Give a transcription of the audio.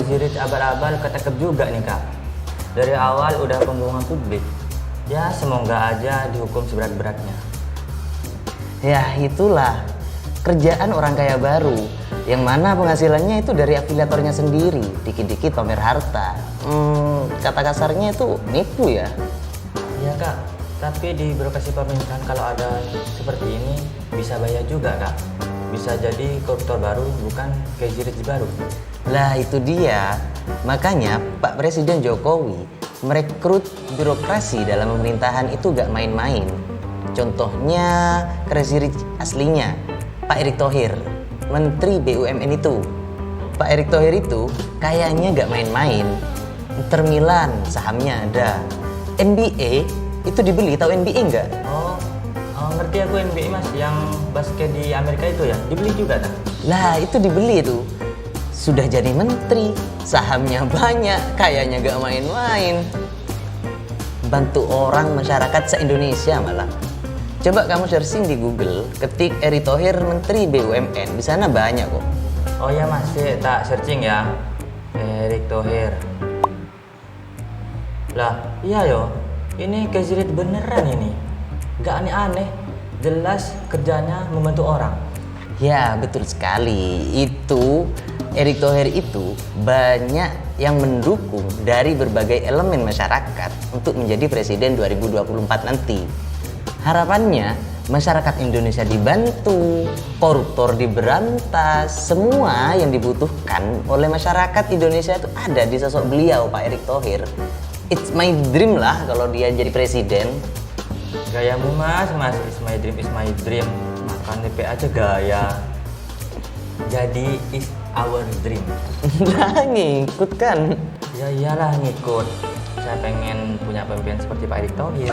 Crazy Rich abal-abal ketangkep juga nih kak. Dari awal udah pembohongan publik. Ya semoga aja dihukum seberat-beratnya. Ya itulah kerjaan orang kaya baru, yang mana penghasilannya itu dari afiliatornya sendiri, dikit-dikit pamer harta. Kata kasarnya itu nipu ya. Iya kak, tapi di birokrasi pemerintahan kalau ada seperti ini bisa bahaya juga kak. Bisa jadi koruptor baru bukan Crazy Rich baru. Lah itu dia, makanya Pak Presiden Jokowi merekrut birokrasi dalam pemerintahan itu gak main-main. Contohnya Crazy Rich aslinya, Pak Erick Thohir, Menteri BUMN itu. Pak Erick Thohir itu kayaknya gak main-main. Inter Milan sahamnya ada. NBA itu dibeli, tahu NBA nggak? Oh, ngerti aku NBA mas, yang basket di Amerika itu ya, dibeli juga kan? Lah itu dibeli tuh. Sudah jadi menteri, sahamnya banyak, kayaknya gak main-main. Bantu orang masyarakat se-Indonesia malah. Coba kamu searching di Google, ketik Erick Thohir Menteri BUMN, di sana banyak kok. Oh ya mas, tak searching ya, Erick Thohir. Lah, iya yo, ini Crazy Rich beneran ini. Gak aneh-aneh, jelas kerjanya membantu orang. Ya betul sekali, itu Erick Thohir itu banyak yang mendukung dari berbagai elemen masyarakat untuk menjadi presiden 2024 nanti. Harapannya masyarakat Indonesia dibantu, koruptor diberantas, semua yang dibutuhkan oleh masyarakat Indonesia itu ada di sosok beliau Pak Erick Thohir. It's my dream lah kalau dia jadi presiden. Gayamu mas, it's my dream. Makan DP aja gaya. Jadi is our dream. Lah ngikut kan? Ya iyalah ngikut. Saya pengen punya pemimpin seperti Pak Erick Thohir.